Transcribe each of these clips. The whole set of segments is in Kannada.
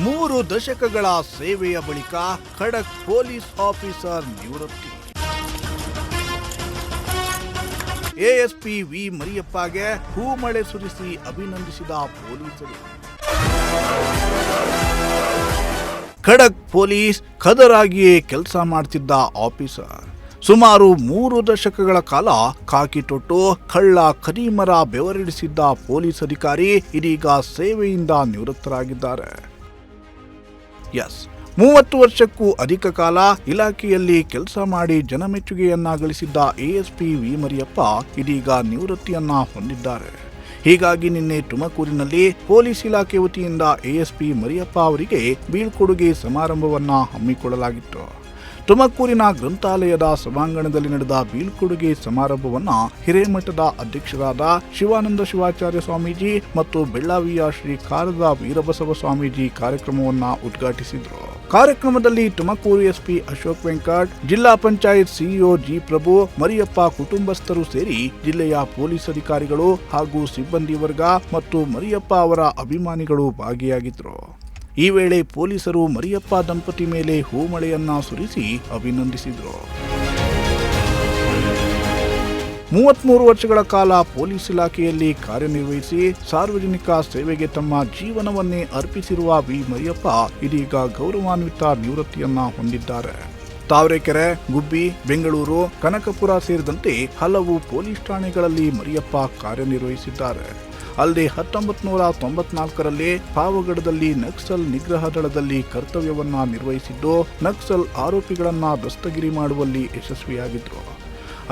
3 ದಶಕಗಳ ಸೇವೆಯ ಬಳಿಕ ಖಡಕ್ ಪೊಲೀಸ್ ಆಫೀಸರ್ ನಿವೃತ್ತಿ. ಎಎಸ್ಪಿ ವಿ ಮರಿಯಪ್ಪಗೆ ಹೂಮಳೆ ಸುರಿಸಿ ಅಭಿನಂದಿಸಿದ ಪೊಲೀಸರು. ಖಡಕ್ ಪೊಲೀಸ್ ಖದರಾಗಿಯೇ ಕೆಲಸ ಮಾಡ್ತಿದ್ದ ಆಫೀಸರ್. ಸುಮಾರು 3 ದಶಕಗಳ ಕಾಲ ಕಾಕಿ ತೊಟ್ಟು ಕಳ್ಳ ಕರೀಮರ ಬೆವರಿಡಿಸಿದ್ದ ಪೊಲೀಸ್ ಅಧಿಕಾರಿ ಇದೀಗ ಸೇವೆಯಿಂದ ನಿವೃತ್ತರಾಗಿದ್ದಾರೆ. 30 ವರ್ಷಕ್ಕೂ ಅಧಿಕ ಕಾಲ ಇಲಾಖೆಯಲ್ಲಿ ಕೆಲಸ ಮಾಡಿ ಜನಮೆಚ್ಚುಗೆಯನ್ನ ಗಳಿಸಿದ್ದ ಎಎಸ್ಪಿ ವಿ ಮರಿಯಪ್ಪ ಇದೀಗ ನಿವೃತ್ತಿಯನ್ನ ಹೊಂದಿದ್ದಾರೆ. ಹೀಗಾಗಿ ನಿನ್ನೆ ತುಮಕೂರಿನಲ್ಲಿ ಪೊಲೀಸ್ ಇಲಾಖೆ ವತಿಯಿಂದ ಎಎಸ್ಪಿ ಮರಿಯಪ್ಪ ಅವರಿಗೆ ಬೀಳ್ಕೊಡುಗೆ ಸಮಾರಂಭವನ್ನ ಹಮ್ಮಿಕೊಳ್ಳಲಾಗಿತ್ತು. ತುಮಕೂರಿನ ಗ್ರಂಥಾಲಯದ ಸಭಾಂಗಣದಲ್ಲಿ ನಡೆದ ಬೀಳ್ಕೊಡುಗೆ ಸಮಾರಂಭವನ್ನು ಹಿರೇಮಠದ ಅಧ್ಯಕ್ಷರಾದ ಶಿವಾನಂದ ಶಿವಾಚಾರ್ಯ ಸ್ವಾಮೀಜಿ ಮತ್ತು ಬೆಳ್ಳಾವಿಯ ಶ್ರೀ ಕಾರದ ವೀರಬಸವ ಸ್ವಾಮೀಜಿ ಕಾರ್ಯಕ್ರಮವನ್ನು ಉದ್ಘಾಟಿಸಿದರು. ಕಾರ್ಯಕ್ರಮದಲ್ಲಿ ತುಮಕೂರು ಎಸ್ಪಿ ಅಶೋಕ್ ವೆಂಕಟ್, ಜಿಲ್ಲಾ ಪಂಚಾಯತ್ ಸಿಇಒ ಜಿ ಪ್ರಭು, ಮರಿಯಪ್ಪ ಕುಟುಂಬಸ್ಥರು ಸೇರಿ ಜಿಲ್ಲೆಯ ಪೊಲೀಸ್ ಅಧಿಕಾರಿಗಳು ಹಾಗೂ ಸಿಬ್ಬಂದಿ ವರ್ಗ ಮತ್ತು ಮರಿಯಪ್ಪ ಅವರ ಅಭಿಮಾನಿಗಳು ಭಾಗಿಯಾಗಿದ್ದರು. ಈ ವೇಳೆ ಪೊಲೀಸರು ಮರಿಯಪ್ಪ ದಂಪತಿ ಮೇಲೆ ಹೂಮಳೆಯನ್ನ ಸುರಿಸಿ ಅಭಿನಂದಿಸಿದರು. 33 ವರ್ಷಗಳ ಕಾಲ ಪೊಲೀಸ್ ಇಲಾಖೆಯಲ್ಲಿ ಕಾರ್ಯನಿರ್ವಹಿಸಿ ಸಾರ್ವಜನಿಕ ಸೇವೆಗೆ ತಮ್ಮ ಜೀವನವನ್ನೇ ಅರ್ಪಿಸಿರುವ ವಿ ಮರಿಯಪ್ಪ ಇದೀಗ ಗೌರವಾನ್ವಿತ ನಿವೃತ್ತಿಯನ್ನ ಹೊಂದಿದ್ದಾರೆ. ತಾವರೆಕೆರೆ, ಗುಬ್ಬಿ, ಬೆಂಗಳೂರು, ಕನಕಪುರ ಸೇರಿದಂತೆ ಹಲವು ಪೊಲೀಸ್ ಠಾಣೆಗಳಲ್ಲಿ ಮರಿಯಪ್ಪ ಕಾರ್ಯನಿರ್ವಹಿಸಿದ್ದಾರೆ. ಅಲ್ಲದೆ 1994ರಲ್ಲಿ ಪಾವಗಡದಲ್ಲಿ ನಕ್ಸಲ್ ನಿಗ್ರಹ ದಳದಲ್ಲಿ ಕರ್ತವ್ಯವನ್ನ ನಿರ್ವಹಿಸಿದ್ದು ನಕ್ಸಲ್ ಆರೋಪಿಗಳನ್ನ ದಸ್ತಗಿರಿ ಮಾಡುವಲ್ಲಿ ಯಶಸ್ವಿಯಾಗಿದ್ರು.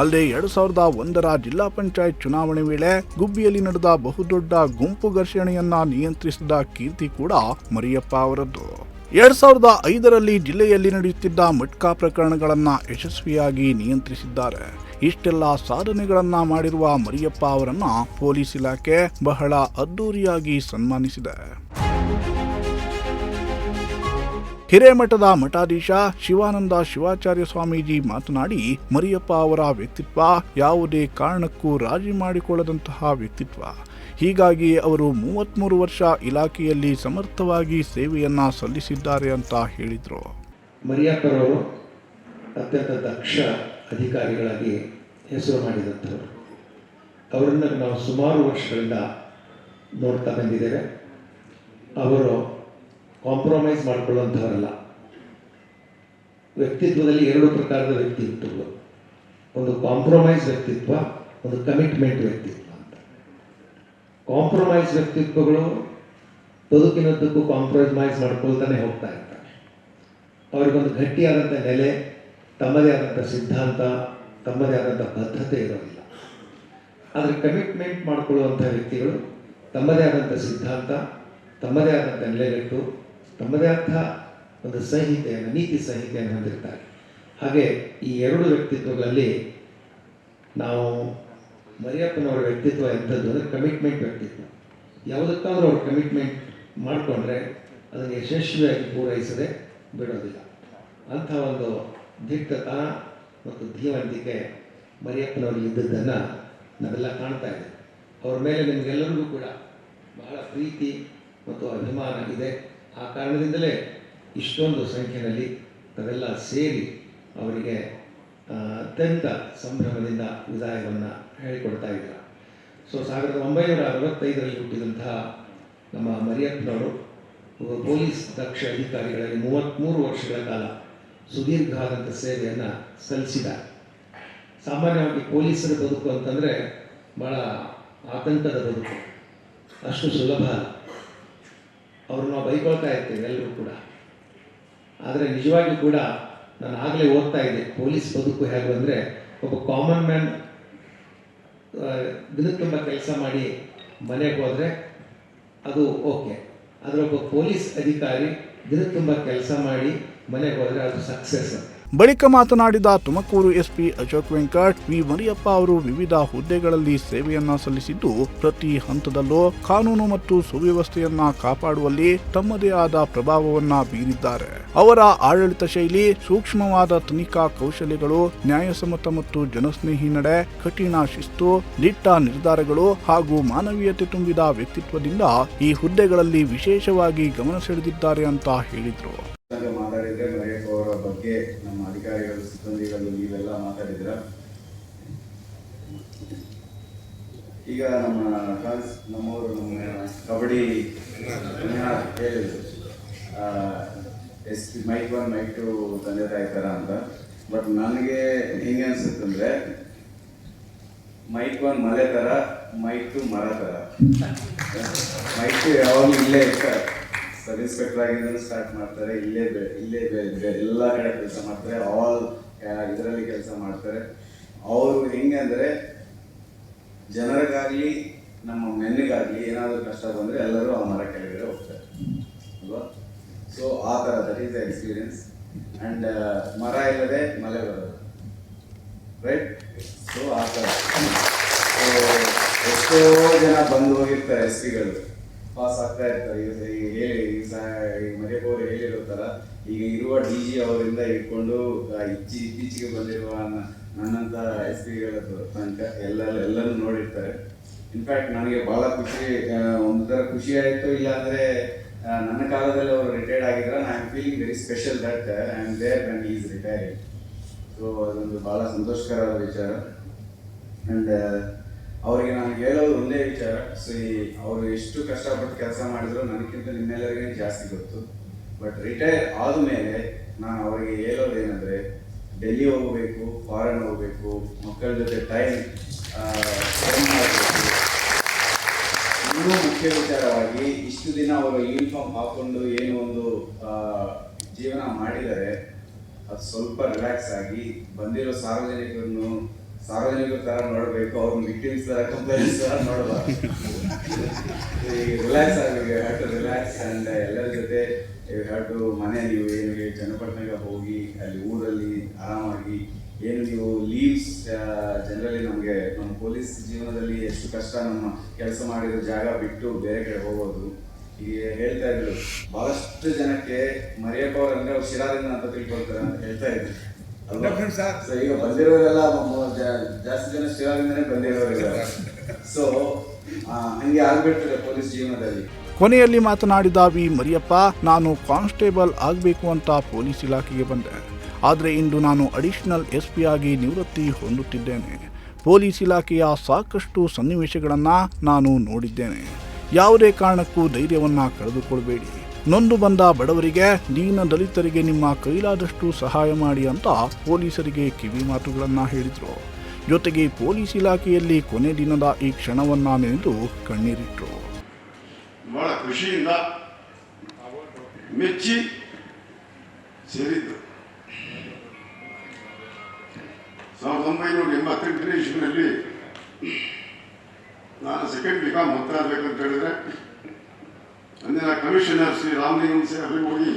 ಅಲ್ಲದೆ 2001ರ ಜಿಲ್ಲಾ ಪಂಚಾಯತ್ ಚುನಾವಣೆ ವೇಳೆ ಗುಬ್ಬಿಯಲ್ಲಿ ನಡೆದ ಬಹುದೊಡ್ಡ ಗುಂಪು ಘರ್ಷಣೆಯನ್ನ ನಿಯಂತ್ರಿಸಿದ ಕೀರ್ತಿ ಕೂಡ ಮರಿಯಪ್ಪ ಅವರದ್ದು. 2005ರಲ್ಲಿ ಜಿಲ್ಲೆಯಲ್ಲಿ ನಡೆಯುತ್ತಿದ್ದ ಮಟ್ಕಾ ಪ್ರಕರಣಗಳನ್ನ ಯಶಸ್ವಿಯಾಗಿ ನಿಯಂತ್ರಿಸಿದ್ದಾರೆ. ಇಷ್ಟೆಲ್ಲ ಸಾಧನೆಗಳನ್ನ ಮಾಡಿರುವ ಮರಿಯಪ್ಪ ಅವರನ್ನ ಪೊಲೀಸ್ ಇಲಾಖೆ ಬಹಳ ಅದ್ದೂರಿಯಾಗಿ ಸನ್ಮಾನಿಸಿದೆ. ಹಿರೇಮಠದ ಮಠಾಧೀಶ ಶಿವಾನಂದ ಶಿವಾಚಾರ್ಯ ಸ್ವಾಮೀಜಿ ಮಾತನಾಡಿ, ಮರಿಯಪ್ಪ ಅವರ ವ್ಯಕ್ತಿತ್ವ ಯಾವುದೇ ಕಾರಣಕ್ಕೂ ರಾಜಿ ಮಾಡಿಕೊಳ್ಳದಂತಹ ವ್ಯಕ್ತಿತ್ವ. ಹೀಗಾಗಿ ಅವರು 33 ವರ್ಷ ಇಲಾಖೆಯಲ್ಲಿ ಸಮರ್ಥವಾಗಿ ಸೇವೆಯನ್ನ ಸಲ್ಲಿಸಿದ್ದಾರೆ ಅಂತ ಹೇಳಿದರು. ಮರಿಯಪ್ಪರವರು ಅತ್ಯಂತ ದಕ್ಷ ಅಧಿಕಾರಿಗಳಾಗಿ ಹೆಸರು ಮಾಡಿದಂಥವರು. ಅವರನ್ನು ನಾವು ಸುಮಾರು ವರ್ಷಗಳಿಂದ ನೋಡ್ತಾ ಬಂದಿದ್ದೇವೆ. ಅವರು ಕಾಂಪ್ರಮೈಸ್ ಮಾಡಿಕೊಳ್ಳುವಂಥವರಲ್ಲ. ವ್ಯಕ್ತಿತ್ವದಲ್ಲಿ 2 ಪ್ರಕಾರದ ವ್ಯಕ್ತಿತ್ವಗಳು, ಒಂದು ಕಾಂಪ್ರಮೈಸ್ ವ್ಯಕ್ತಿತ್ವ, ಒಂದು ಕಮಿಟ್ಮೆಂಟ್ ವ್ಯಕ್ತಿತ್ವ ಅಂತ. ಕಾಂಪ್ರಮೈಸ್ ವ್ಯಕ್ತಿತ್ವಗಳು ಬದುಕಿನದ್ದಕ್ಕೂ ಕಾಂಪ್ರಮೈಸ್ ಮಾಡ್ಕೊಳ್ತಾನೆ ಹೋಗ್ತಾ ಇರ್ತಾರೆ. ಅವರಿಗೊಂದು ಗಟ್ಟಿಯಾದಂಥ ನೆಲೆ, ತಮ್ಮದೇ ಆದಂಥ ಸಿದ್ಧಾಂತ, ತಮ್ಮದೇ ಆದಂಥ ಬದ್ಧತೆ ಇರೋದಿಲ್ಲ. ಆದರೆ ಕಮಿಟ್ಮೆಂಟ್ ಮಾಡಿಕೊಳ್ಳುವಂಥ ವ್ಯಕ್ತಿಗಳು ತಮ್ಮದೇ ಆದಂಥ ಸಿದ್ಧಾಂತ, ತಮ್ಮದೇ ಆದಂಥ ನೆಲೆಗಟ್ಟು, ತಮ್ಮದೇ ಆದಂಥ ಒಂದು ಸಂಹಿತೆಯನ್ನು, ನೀತಿ ಸಂಹಿತೆಯನ್ನು ಹೊಂದಿರ್ತಾರೆ. ಹಾಗೆ ಈ 2 ವ್ಯಕ್ತಿತ್ವಗಳಲ್ಲಿ ನಾವು ಮರಿಯಪ್ಪನವರ ವ್ಯಕ್ತಿತ್ವ ಎಂಥದ್ದು ಅಂದರೆ ಕಮಿಟ್ಮೆಂಟ್ ವ್ಯಕ್ತಿತ್ವ. ಯಾವುದಕ್ಕಾದ್ರೂ ಅವ್ರು ಕಮಿಟ್ಮೆಂಟ್ ಮಾಡಿಕೊಂಡ್ರೆ ಅದನ್ನು ಯಶಸ್ವಿಯಾಗಿ ಪೂರೈಸದೆ ಬಿಡೋದಿಲ್ಲ. ಅಂಥ ಒಂದು ದಿಟ್ಟತನ ಮತ್ತು ಧೀವಂತಿಕೆ ಮರಿಯಪ್ಪನವರಿಗೆ ಇದ್ದದ್ದನ್ನು ನಾವೆಲ್ಲ ಕಾಣ್ತಾ ಇದ್ದೇವೆ. ಅವ್ರ ಮೇಲೆ ನಿಮಗೆಲ್ಲರಿಗೂ ಕೂಡ ಬಹಳ ಪ್ರೀತಿ ಮತ್ತು ಅಭಿಮಾನ ಇದೆ. ಆ ಕಾರಣದಿಂದಲೇ ಇಷ್ಟೊಂದು ಸಂಖ್ಯೆಯಲ್ಲಿ ತಾವೆಲ್ಲ ಸೇರಿ ಅವರಿಗೆ ಅತ್ಯಂತ ಸಂಭ್ರಮದಿಂದ ವಿದಾಯವನ್ನು ಹೇಳಿಕೊಡ್ತಾ ಇದ್ದಾರೆ. 1965ರಲ್ಲಿ ಹುಟ್ಟಿದಂತಹ ನಮ್ಮ ಮರಿಯಪ್ಪನವರು ಪೊಲೀಸ್ ದಕ್ಷ ಅಧಿಕಾರಿಗಳಲ್ಲಿ 33 ವರ್ಷಗಳ ಕಾಲ ಸುದೀರ್ಘವಾದಂಥ ಸೇವೆಯನ್ನು ಸಲ್ಲಿಸಿದ್ದಾರೆ. ಸಾಮಾನ್ಯವಾಗಿ ಪೊಲೀಸರ ಬದುಕು ಅಂತಂದರೆ ಭಾಳ ಆತಂಕದ ಬದುಕು, ಅಷ್ಟು ಸುಲಭ ಅಲ್ಲ. ಅವ್ರನ್ನ ನಾವು ಬೈಕೊಳ್ತಾ ಇರ್ತೇವೆ ಎಲ್ಲರೂ ಕೂಡ. ಆದರೆ ನಿಜವಾಗಿಯೂ ಕೂಡ ನಾನು ಆಗಲೇ ಓದ್ತಾ ಇದ್ದೆ, ಪೊಲೀಸ್ ಬದುಕು ಹೇಗೆ ಅಂದರೆ ಒಬ್ಬ ಕಾಮನ್ ಮ್ಯಾನ್ ದಿನಕ್ಕೆ ತುಂಬ ಕೆಲಸ ಮಾಡಿ ಮನೆಗೆ ಹೋದರೆ ಅದು ಓಕೆ. ಆದರೆ ಒಬ್ಬ ಪೊಲೀಸ್ ಅಧಿಕಾರಿ ದಿನಕ್ಕೆ ತುಂಬ ಕೆಲಸ ಮಾಡಿ ಮನೆಗೆ ಹೋದರೆ ಅದು ಸಕ್ಸಸ್. ಬಳಿಕ ಮಾತನಾಡಿದ ತುಮಕೂರು ಎಸ್ಪಿ ಅಶೋಕ್ ವೆಂಕಟ್, ವಿ ಮರಿಯಪ್ಪ ಅವರು ವಿವಿಧ ಹುದ್ದೆಗಳಲ್ಲಿ ಸೇವೆಯನ್ನ ಸಲ್ಲಿಸಿದ್ದು ಪ್ರತಿ ಹಂತದಲ್ಲೂ ಕಾನೂನು ಮತ್ತು ಸುವ್ಯವಸ್ಥೆಯನ್ನ ಕಾಪಾಡುವಲ್ಲಿ ತಮ್ಮದೇ ಆದ ಪ್ರಭಾವವನ್ನ ಬೀರಿದ್ದಾರೆ. ಅವರ ಆಡಳಿತ ಶೈಲಿ, ಸೂಕ್ಷ್ಮವಾದ ತನಿಖಾ ಕೌಶಲ್ಯಗಳು, ನ್ಯಾಯಸಮ್ಮತ ಮತ್ತು ಜನಸ್ನೇಹಿ ನಡೆ, ಕಠಿಣ ಶಿಸ್ತು, ದಿಟ್ಟ ನಿರ್ಧಾರಗಳು ಹಾಗೂ ಮಾನವೀಯತೆ ತುಂಬಿದ ವ್ಯಕ್ತಿತ್ವದಿಂದ ಈ ಹುದ್ದೆಗಳಲ್ಲಿ ವಿಶೇಷವಾಗಿ ಗಮನ ಸೆಳೆದಿದ್ದಾರೆ ಅಂತ ಹೇಳಿದ್ರು. ಮಾತಾಡಿದ್ರೆ ಮರಿಯಪ್ಪ ಅವರ ಬಗ್ಗೆ ನಮ್ಮ ಅಧಿಕಾರಿಗಳು, ಸಿಬ್ಬಂದಿಗಳು ನೀವೆಲ್ಲ ಮಾತಾಡಿದ್ರ. ಈಗ ನಮ್ಮವರು ಕಬಡ್ಡಿ ಹೇಳಿದ್ರು ಮೈಕ್ 1 ಮೈಕ್ 2 ತಂದೆ ತಾಯಿ ಥರ ಅಂತ. ಬಟ್ ನನಗೆ ಹೆಂಗೆ ಅನ್ಸುತ್ತಂದ್ರೆ ಮೈಕ್ 1 ಮಲೆ ಥರ, ಮೈಕ್ 2 ಮರ ಥರ. ಮೈಕ್ 2 ಯಾವಾಗಲೂ ಇಲ್ಲೇ ಇರ್ತಾರೆ, ಸಬ್ ಇನ್ಸ್ಪೆಕ್ಟರ್ ಆಗಿಂದ ಸ್ಟಾರ್ಟ್ ಮಾಡ್ತಾರೆ, ಇಲ್ಲೇ ಎಲ್ಲ ಕಡೆ ಕೆಲಸ ಮಾಡ್ತಾರೆ, ಆಲ್ ಇದರಲ್ಲಿ ಕೆಲಸ ಮಾಡ್ತಾರೆ. ಅವರು ಹೆಂಗೆ ಅಂದರೆ ಜನರಿಗಾಗಲಿ ನಮ್ಮ ಮೆನ್ನಿಗಾಗಲಿ ಏನಾದರೂ ಕಷ್ಟ ಬಂದರೆ ಎಲ್ಲರೂ ಆ ಮರ ಕೆಳಗಡೆ ಹೋಗ್ತಾರೆ ಅಲ್ವಾ. ಸೊ ಆ ಥರ that is the experience. And ಮರ ಇಲ್ಲದೆ ಮಳೆ ಬರೋದು, ರೈಟ್. ಸೊ ಆ ಥರ ಎಷ್ಟೋ ಜನ ಬಂದು ಹೋಗಿರ್ತಾರೆ, ಎಸ್ ಪಿಗಳು ಪಾಸ್ ಆಗ್ತಾ ಇರ್ತಾರೆ. ಈಗ ಮರಿಯಪ್ಪ ಅವರು ಹೇಳಿರೋ ಥರ ಈಗ ಇರುವ ಡಿ ಜಿ ಅವರಿಂದ ಇಟ್ಕೊಂಡು ಇತ್ತೀಚೆಗೆ ಬಂದಿರುವ ನನ್ನಂಥ ಎಸ್ ಪಿಗಳ ತನಕ ಎಲ್ಲರೂ ನೋಡಿರ್ತಾರೆ. ಇನ್ಫ್ಯಾಕ್ಟ್ ನನಗೆ ಭಾಳ ಒಂಥರ ಖುಷಿ ಆಯಿತು. ಇಲ್ಲಾಂದರೆ ನನ್ನ ಕಾಲದಲ್ಲಿ ಅವರು ರಿಟೈರ್ಡ್ ಆಗಿದ್ರೆ I am feeling very special that I am there when he is retired. So ಅದೊಂದು ಭಾಳ ಸಂತೋಷಕರವಾದ ವಿಚಾರ. ಆ್ಯಂಡ್ ಅವರಿಗೆ ನಾನು ಹೇಳೋದು ಒಂದೇ ವಿಚಾರ, ಸೊ ಅವರು ಎಷ್ಟು ಕಷ್ಟಪಟ್ಟು ಕೆಲಸ ಮಾಡಿದ್ರು ನನಗಿಂತ ನಿಮ್ಮೆಲ್ಲರಿಗೂ ಜಾಸ್ತಿ ಗೊತ್ತು. ಬಟ್ ರಿಟೈರ್ ಆದಮೇಲೆ ನಾನು ಅವರಿಗೆ ಹೇಳೋದೇನೆಂದರೆ ಡೆಲ್ಲಿ ಹೋಗಬೇಕು, ಫಾರಿನ್ ಹೋಗಬೇಕು, ಮಕ್ಕಳ ಜೊತೆ ಟೈಮ್ ಸ್ಪೆಂಡ್ ಮಾಡಬೇಕು. ಇನ್ನೂ ಮುಖ್ಯ ವಿಚಾರವಾಗಿ ಇಷ್ಟು ದಿನ ಅವರು ಯೂನಿಫಾರ್ಮ್ ಹಾಕ್ಕೊಂಡು ಏನು ಒಂದು ಜೀವನ ಮಾಡಿದರೆ ಅದು ಸ್ವಲ್ಪ ರಿಲ್ಯಾಕ್ಸ್ ಆಗಿ ಬಂದಿರೋ ಸಾರ್ವಜನಿಕರ ಥರ ನೋಡಬೇಕು, ಅವ್ರನ್ನ ವಿಕ್ಟಿಮ್ಸ್ ಥರ ಕಂಪ್ಲೇಂಟ್ಸ್ ಥರ ನೋಡಬಾರ್ದು. ರಿಲ್ಯಾಕ್ಸ್ ಆಗಬೇಕು, ಹ್ಯಾವ್ ಟು ರಿಲ್ಯಾಕ್ಸ್. ಆ್ಯಂಡ್ ಎಲ್ಲರ ಜೊತೆ ಹ್ಯಾವ್ ಟು ನೀವು ಏನು ಚನ್ನಪಟ್ಟಣಕ್ಕೆ ಹೋಗಿ ಅಲ್ಲಿ ಊರಲ್ಲಿ ಆರಾಮಾಗಿ ಏನು ನೀವು ಲೀವ್ಸ್ ಜನರಲಿ ನಮ್ಮ ಪೊಲೀಸ್ ಜೀವನದಲ್ಲಿ ಎಷ್ಟು ಕಷ್ಟ, ನಮ್ಮ ಕೆಲಸ ಮಾಡಿರೋ ಜಾಗ ಬಿಟ್ಟು ಬೇರೆ ಕಡೆ ಹೋಗೋದು. ಈಗ ಹೇಳ್ತಾ ಇದ್ರು ಬಹಳಷ್ಟು ಜನಕ್ಕೆ ಮರಿಯಪ್ಪ ಅವ್ರು ಅಂದ್ರೆ ಅವ್ರು ಶಿರಾದಿಂದ ಅಂತ ತಿಳ್ಕೊಳ್ತಾರೆ ಅಂತ ಹೇಳ್ತಾ ಇದ್ರು. ಸೊ ಈಗ ಬಂದಿರೋರೆಲ್ಲ ಜಾಸ್ತಿ ಜನ ಶಿರಾದಿಂದನೇ ಬಂದಿರೋರಿದ್ದಾರೆ. ಸೊ ಹಂಗೆ ಆಗ್ಬಿಡ್ತಾರೆ ಪೊಲೀಸ್ ಜೀವನದಲ್ಲಿ. ಕೊನೆಯಲ್ಲಿ ಮಾತನಾಡಿದ ವಿ ಮರಿಯಪ್ಪ, ನಾನು ಕಾನ್ಸ್ಟೇಬಲ್ ಆಗಬೇಕು ಅಂತ ಪೊಲೀಸ್ ಇಲಾಖೆಗೆ ಬಂದೆ. ಆದರೆ ಇಂದು ನಾನು ಅಡಿಷನಲ್ SP ಆಗಿ ನಿವೃತ್ತಿ ಹೊಂದುತ್ತಿದ್ದೇನೆ. ಪೊಲೀಸ್ ಇಲಾಖೆಯ ಸಾಕಷ್ಟು ಸನ್ನಿವೇಶಗಳನ್ನು ನಾನು ನೋಡಿದ್ದೇನೆ. ಯಾವುದೇ ಕಾರಣಕ್ಕೂ ಧೈರ್ಯವನ್ನು ಕಳೆದುಕೊಳ್ಬೇಡಿ. ನೊಂದು ಬಂದ ಬಡವರಿಗೆ, ದೀನ ದಲಿತರಿಗೆ ನಿಮ್ಮ ಕೈಲಾದಷ್ಟು ಸಹಾಯ ಮಾಡಿ ಅಂತ ಪೊಲೀಸರಿಗೆ ಕಿವಿ ಮಾತುಗಳನ್ನು ಹೇಳಿದರು. ಜೊತೆಗೆ ಪೊಲೀಸ್ ಇಲಾಖೆಯಲ್ಲಿ ಕೊನೆ ದಿನದ ಈ ಕ್ಷಣವನ್ನು ನೆನೆದು ಕಣ್ಣೀರಿಟ್ಟರು. ಬಹಳ ಖುಷಿಯಿಂದ ಮೆಚ್ಚಿ ಸೇರಿದ್ದು. 1988ನೇ ಇಸ್ವಿನಲ್ಲಿ ನಾನು ಸೆಕೆಂಡ್ ಬಿಕಾಮ್ ಓದ್ತಾ ಇರಬೇಕಂತ ಹೇಳಿದ್ರೆ ಅಂದಿನ ಕಮಿಷನರ್ ಶ್ರೀ ರಾಮಲಿಂಗಂ ಸಾಹೇಬರಿಗೆ ಹೋಗಿ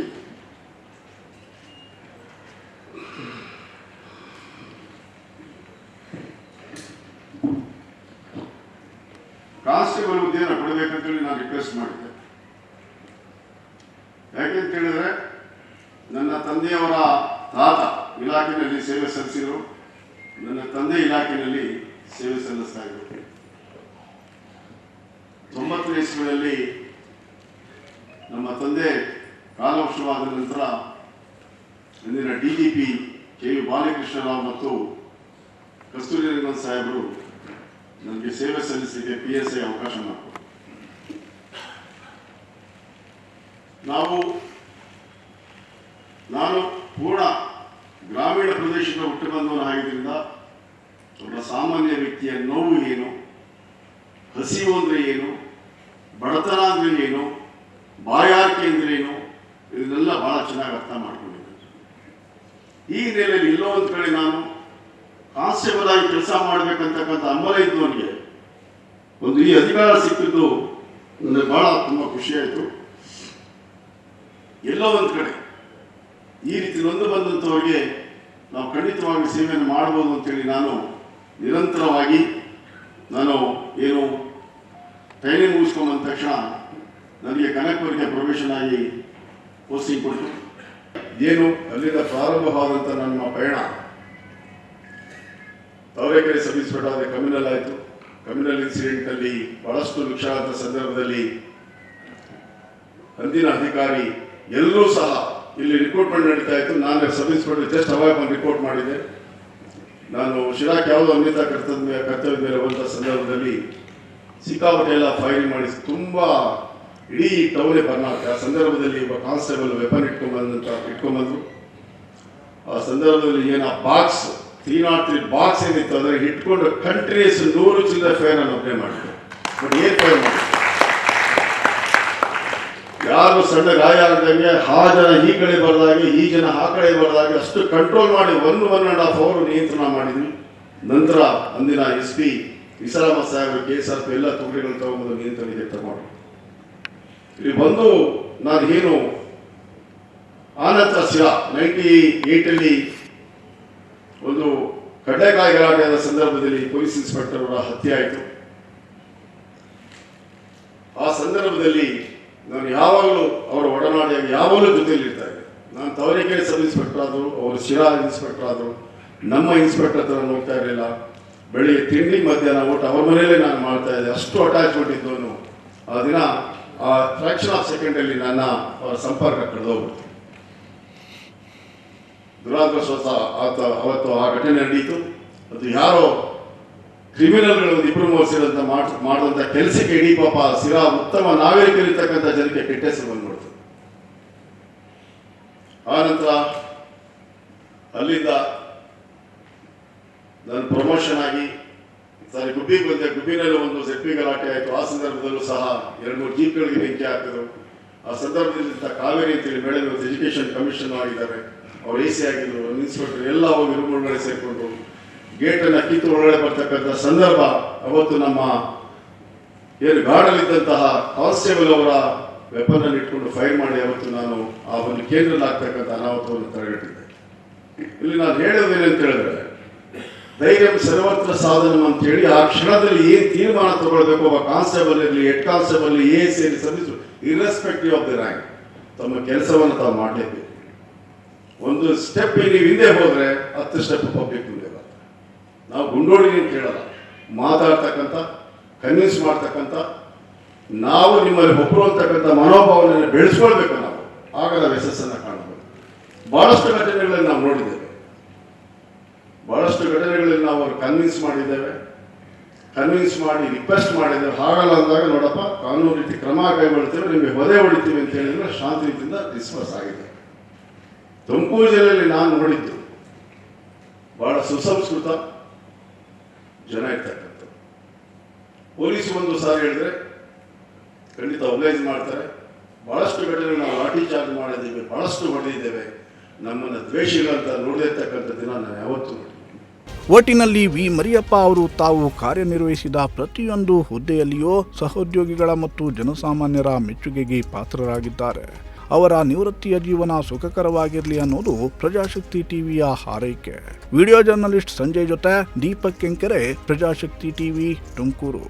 ಕಾನ್ಸ್ಟೇಬಲ್ ಹುದ್ದೆಯನ್ನು ಕೊಡಬೇಕಂತೇಳಿ ನಾನು ರಿಕ್ವೆಸ್ಟ್ ಮಾಡಿದ್ದೆ. ಯಾಕೆಂತ ಹೇಳಿದ್ರೆ ನನ್ನ ತಂದೆಯವರ ತಾತ ಇಲಾಖೆಯಲ್ಲಿ ಸೇವೆ ಸಲ್ಲಿಸಿದರು, ನನ್ನ ತಂದೆ ಇಲಾಖೆಯಲ್ಲಿ ಸೇವೆ ಸಲ್ಲಿಸ್ತಾ ಇದ್ದರು. 90ನೇ ಇಸ್ವಿಯಲ್ಲಿ ನಮ್ಮ ತಂದೆ ಕಾಲವಶವಾದ ನಂತರ ಅಂದಿನ DGP KV ಬಾಲಕೃಷ್ಣರಾವ್ ಮತ್ತು ಕಸ್ತೂರಿ ರಂಗನ್ ಸಾಹೇಬರು ನನಗೆ ಸೇವೆ ಸಲ್ಲಿಸಲಿಕ್ಕೆ PSI ಅವಕಾಶ ಮಾಡಿಕೊಟ್ಟರು. ನಾನು ಪೂರ್ಣ ಗ್ರಾಮೀಣ ಪ್ರದೇಶದ ಹುಟ್ಟು ಬಂದವನಾಗಿದ್ದರಿಂದ ಒಬ್ಬ ಸಾಮಾನ್ಯ ವ್ಯಕ್ತಿಯ ನೋವು ಏನು, ಹಸಿವು ಅಂದರೆ ಏನು, ಬಡತನ ಅಂದರೆ ಏನು, ಬಾಯಾರಿಕೆ ಅಂದರೆ ಏನು, ಇದನ್ನೆಲ್ಲ ಬಹಳ ಚೆನ್ನಾಗಿ ಅರ್ಥ ಮಾಡ್ಕೊಂಡಿದ್ದೆ. ಈ ಹಿನ್ನೆಲೆಯಲ್ಲಿ ಎಲ್ಲೋ ಒಂದು ಕಡೆ ನಾನು ಕಾನ್ಸ್ಟೇಬಲ್ ಆಗಿ ಕೆಲಸ ಮಾಡಬೇಕಂತಕ್ಕಂಥ ಹಂಬಲ ಇದ್ದವನಿಗೆ ಒಂದು ಈ ಅಧಿಕಾರ ಸಿಕ್ಕಿದ್ದು ನನಗೆ ಬಹಳ ತುಂಬ ಖುಷಿಯಾಯಿತು. ಎಲ್ಲೋ ಒಂದು ಕಡೆ ಈ ರೀತಿ ನೊಂದು ಬಂದಂಥವ್ರಿಗೆ ನಾವು ಖಂಡಿತವಾಗಿ ಸೇವೆಯನ್ನು ಮಾಡ್ಬೋದು ಅಂತೇಳಿ ನಾನು ನಿರಂತರವಾಗಿ ಏನು ಟ್ರೈನಿಂಗ್ ಮುಗಿಸ್ಕೊಂಡ ತಕ್ಷಣ ನನಗೆ ಕನಕಪುರಕ್ಕೆ ಪ್ರೊಬೇಷನ್ ಆಗಿ ಪೋಸ್ಟಿಂಗ್ ಕೊಟ್ಟು ಏನು ಅಲ್ಲಿಂದ ಪ್ರಾರಂಭವಾದಂಥ ನಮ್ಮ ಪಯಣ ತಾವರೆಕೆರೆ ಸಬ್ ಇನ್ಸ್ಪೆಕ್ಟರ್ ಆದರೆ ಕಮ್ಯುನಲ್ ಆಯಿತು. ಕಮ್ಯುನಲ್ ಇನ್ಸಿಡೆಂಟ್ನಲ್ಲಿ ಬಹಳಷ್ಟು ವಿಷಾದ ಸಂದರ್ಭದಲ್ಲಿ ಅಂದಿನ ಅಧಿಕಾರಿ ಎಲ್ಲರೂ ಸಹ ಇಲ್ಲಿ ರಿಕ್ರೂಟ್ಮೆಂಟ್ ನಡೀತಾ ಇತ್ತು. ನಾನು ಸಬ್ ಇನ್ಸ್ಪೆಕ್ಟರ್ ಜಸ್ಟ್ ಅವಾಗ ಒಂದು ರಿಪೋರ್ಟ್ ಮಾಡಿದ್ದೆ. ನಾನು ಶಿರಾಕ್ ಯಾವುದೋ ಅನ್ವಿತ ಕರ್ತವ್ಯದ ಮೇಲೆ ಹೋದಂಥ ಸಂದರ್ಭದಲ್ಲಿ ಸಿಕ್ಕಾಪಟ್ಟೆ ಎಲ್ಲ ಫೈರಿಂಗ್ ಮಾಡಿ ತುಂಬ ಇಡೀ ಟೌನೇ ಬರ್ನಾಡ್ತು. ಆ ಸಂದರ್ಭದಲ್ಲಿ ಒಬ್ಬ ಕಾನ್ಸ್ಟೇಬಲ್ ವೆಪನ್ ಇಟ್ಕೊಂಡ್ಬಂದ್ರು. ಆ ಸಂದರ್ಭದಲ್ಲಿ ಏನು ಆ ಬಾಕ್ಸ್ 303 ಬಾಕ್ಸ್ ಏನಿತ್ತು ಅದರ ಇಟ್ಕೊಂಡು ಕಂಟಿನ್ಯೂಸ್ 100 ಚಿಲ್ಲರೆ ಫೈರ್ ನಾನು ಒಬ್ಬನೇ ಮಾಡಿದ್ದೆ. ಬಟ್ ಏನು ಫೈರ್ ಮಾಡಿದೆ, ಯಾರು ಸಣ್ಣ ಗಾಯ ಆಗದಂಗೆ ಆ ಜನ ಈ ಕಡೆ ಬರದಾಗೆ ಈ ಜನ ಆ ಕಡೆ ಬರದಾಗೆ ಅಷ್ಟು ಕಂಟ್ರೋಲ್ ಮಾಡಿ 1.5 hour ನಿಯಂತ್ರಣ ಮಾಡಿದ್ವಿ. ನಂತರ ಅಂದಿನ SP ವಿಸರಾಮ ಸಾಹೇಬರು KSRP ಎಲ್ಲ ತುಕಡಿಗಳು ತಗೊಂಡು ನಿಯಂತ್ರಣಕ್ಕೆ ತಗೊಂಡು ಇಲ್ಲಿ ಬಂದು ನಾನು ಏನು ಆನಂತರ ಶಿರಾ 98 ಒಂದು ಕಡ್ಲೆಕಾಯಿ ಗಲಾಟೆಯಾದ ಸಂದರ್ಭದಲ್ಲಿ ಪೊಲೀಸ್ ಇನ್ಸ್ಪೆಕ್ಟರ್ ಅವರ ಹತ್ಯೆ ಆಯಿತು. ಆ ಸಂದರ್ಭದಲ್ಲಿ ನಾನು ಯಾವಾಗಲೂ ಅವರ ಒಡನಾಡಿಯಾಗಿ ಯಾವಾಗಲೂ ಜೊತೆಯಲ್ಲಿ ಇರ್ತಾ ಇದ್ದೆ. ನಾನು ತಾವರೆಕೆರೆ ಸಬ್ ಇನ್ಸ್ಪೆಕ್ಟರ್ ಆದರು, ಅವರು ಶಿರಾ ಇನ್ಸ್ಪೆಕ್ಟರ್ ಆದರು. ನಮ್ಮ ಇನ್ಸ್ಪೆಕ್ಟರ್ ಹತ್ರ ಹೋಗ್ತಾ ಇರಲಿಲ್ಲ. ಬೆಳಿಗ್ಗೆ ತಿಂಡಿ ಮಧ್ಯಾಹ್ನ ಊಟ ಅವ್ರ ಮನೆಯಲ್ಲೇ ನಾನು ಮಾಡ್ತಾ ಇದ್ದೆ. ಅಷ್ಟು ಅಟ್ಯಾಚ್ಮೆಂಟ್ ಇದ್ದವನು. ಆ ದಿನ ಆ ಫ್ರಾಕ್ಷನ್ ಆಫ್ ಸೆಕೆಂಡಲ್ಲಿ ನನ್ನ ಅವರ ಸಂಪರ್ಕ ಕಳೆದೋಗ್ಬಿಡ್ತು. ದುರಾದೃಷ್ಟವಶ ಅವತ್ತು ಆ ಘಟನೆ ನಡೀತು. ಅದು ಯಾರೋ ಕ್ರಿಮಿನಲ್ಗಳು 2-3 ಸೇರಿದಂತ ಮಾಡುವಂತ ಕೆಲಸಕ್ಕೆ ಇಡೀ ಪಾಪ ಸಿರಾ ಉತ್ತಮ ನಾಗರಿಕರಿರ್ತಕ್ಕಂಥ ಜನಕ್ಕೆ ಕೆಟ್ಟ ಹೆಸರು ಬಂದ್ಬಿಡ್ತು. ಆ ನಂತರ ಅಲ್ಲಿಂದ ನಾನು ಪ್ರಮೋಷನ್ ಆಗಿ ಗುಬ್ಬಿಗೆ ಬಂದೆ. ಗುಬ್ಬಿನಲ್ಲಿ ಒಂದು ZP ಗಲಾಟೆ ಆಯಿತು. ಆ ಸಂದರ್ಭದಲ್ಲೂ ಸಹ 2-3 ಜೀಪ್ಗಳಿಗೆ ಬೆಂಕಿ ಹಾಕಿದ್ರು. ಆ ಸಂದರ್ಭದಲ್ಲಿ ಕಾವೇರಿ ಅಂತೇಳಿ ಮೇಡಮ್ ಎಜುಕೇಶನ್ ಕಮಿಷನ್ ಆಗಿದ್ದಾರೆ, ಅವ್ರು AC ಆಗಿದ್ರು, ಇನ್ಸ್ಪೆಕ್ಟರ್ ಎಲ್ಲ ಹೋಗಿ ರೂಮ್ ಒಳಗಡೆ ಸೇರಿಕೊಂಡು ಗೇಟನ್ನು ಕಿತ್ತು ಒಳಗಡೆ ಬರ್ತಕ್ಕಂಥ ಸಂದರ್ಭ. ಅವತ್ತು ನಮ್ಮ ಏನು ಗಾರ್ಡಲ್ಲಿದ್ದಂತಹ ಕಾನ್ಸ್ಟೇಬಲ್ ಅವರ ವೆಪನ್ ಅನ್ನು ಇಟ್ಕೊಂಡು ಫೈರ್ ಮಾಡಿ ಅವತ್ತು ನಾನು ಆ ಒಂದು ಕೇಂದ್ರದಲ್ಲಿ ಆಗ್ತಕ್ಕಂಥ ಅನಾಹುತವನ್ನು ತಡೆಗಟ್ಟಿದ್ದೆ. ಇಲ್ಲಿ ನಾನು ಹೇಳೋದೇನಂತ ಹೇಳಿದ್ರೆ, ಧೈರ್ಯಂ ಸರ್ವತ್ರ ಸಾಧನಂ ಅಂತ ಹೇಳಿ ಆ ಕ್ಷಣದಲ್ಲಿ ಏನು ತೀರ್ಮಾನ ತಗೊಳ್ಬೇಕು, ಒಬ್ಬ ಕಾನ್ಸ್ಟೇಬಲ್ ಇರಲಿ, ಹೆಡ್ ಕಾನ್ಸ್ಟೇಬಲ್, AS ಇರಲಿ, service irrespective of the rank ತಮ್ಮ ಕೆಲಸವನ್ನು ತಾವು ಮಾಡಲೇಬೇಕು. ಒಂದು ಸ್ಟೆಪ್ ನೀವು ಹಿಂದೆ ಹೋದ್ರೆ 10 ಸ್ಟೆಪ್ ಪಬ್ಲಿಕ್ ಮುಂದೆ ಬರ್ತದೆ. ನಾವು ಗುಂಡೋಡಿಗೆ ಕೇಳಲ್ಲ, ಮಾತಾಡ್ತಕ್ಕಂಥ, ಕನ್ವಿನ್ಸ್ ಮಾಡ್ತಕ್ಕಂಥ, ನಾವು ನಿಮ್ಮಲ್ಲಿ ಒಬ್ಬರು ಅಂತಕ್ಕಂಥ ಮನೋಭಾವನೆಯನ್ನು ಬೆಳೆಸ್ಕೊಳ್ಬೇಕು. ನಾವು ಆಗ ನಾವು ಯಶಸ್ಸನ್ನು ಕಾಣಬಹುದು. ಬಹಳಷ್ಟು ಘಟನೆಗಳಲ್ಲಿ ನಾವು ನೋಡಿದ್ದೇವೆ, ಬಹಳಷ್ಟು ಘಟನೆಗಳಲ್ಲಿ ನಾವು ಅವ್ರು ಕನ್ವಿನ್ಸ್ ಮಾಡಿದ್ದೇವೆ, ಕನ್ವಿನ್ಸ್ ಮಾಡಿ ರಿಕ್ವೆಸ್ಟ್ ಮಾಡಿದ್ದೇವೆ. ಹಾಗಲ್ಲ ಅಂದಾಗ ನೋಡಪ್ಪ ಕಾನೂನು ರೀತಿ ಕ್ರಮ ಕೈಗೊಳ್ತೇವೆ, ನಿಮಗೆ ಹೊದೆ ಹೊಡಿತೀವಿ ಅಂತ ಹೇಳಿದ್ರೆ ಶಾಂತಿ ರೀತಿಯಿಂದ ಡಿಸ್ಪರ್ಸ್ ಆಗಿದೆ. ತುಮಕೂರು ಜಿಲ್ಲೆಯಲ್ಲಿ ನಾನು ನೋಡಿದ್ದು ಬಹಳ ಸುಸಂಸ್ಕೃತ ಜನ ಇರ್ತಕ್ಕಂಥ ಪೊಲೀಸ್ ಒಂದು ಸಾರಿ ಹೇಳಿದ್ರೆ ಖಂಡಿತ ಒಬ್ಲೈಸ್ ಮಾಡ್ತಾರೆ. ಬಹಳಷ್ಟು ಘಟನೆಗಳು ನಾವು ಲಾಠಿ ಚಾರ್ಜ್ ಮಾಡಿದ್ದೇವೆ, ಬಹಳಷ್ಟು ಹೊಡೆದಿದ್ದೇವೆ. ನಮ್ಮನ್ನು ದ್ವೇಷಿಗಳಂತ ನೋಡಿರ್ತಕ್ಕಂಥ ದಿನ ನಾನು ಯಾವತ್ತೂ ನೋಡಿ. ಒಟ್ಟಿನಲ್ಲಿ ವಿ ಮರಿಯಪ್ಪ ಅವರು ತಾವು ಕಾರ್ಯನಿರ್ವಹಿಸಿದ ಪ್ರತಿಯೊಂದು ಹುದ್ದೆಯಲ್ಲಿಯೂ ಸಹೋದ್ಯೋಗಿಗಳ ಮತ್ತು ಜನಸಾಮಾನ್ಯರ ಮೆಚ್ಚುಗೆಗೆ ಪಾತ್ರರಾಗಿದ್ದಾರೆ. ಅವರ ನಿವೃತ್ತಿಯ ಜೀವನ ಸುಖಕರವಾಗಿರಲಿ ಅನ್ನೋದು ಪ್ರಜಾಶಕ್ತಿ ಟಿವಿಯ ಹಾರೈಕೆ. ವಿಡಿಯೋ ಜರ್ನಲಿಸ್ಟ್ ಸಂಜಯ್ ಜೊತೆ ದೀಪಕ್ ಕೆಂಕೆರೆ, ಪ್ರಜಾಶಕ್ತಿ ಟಿವಿ, ತುಮಕೂರು.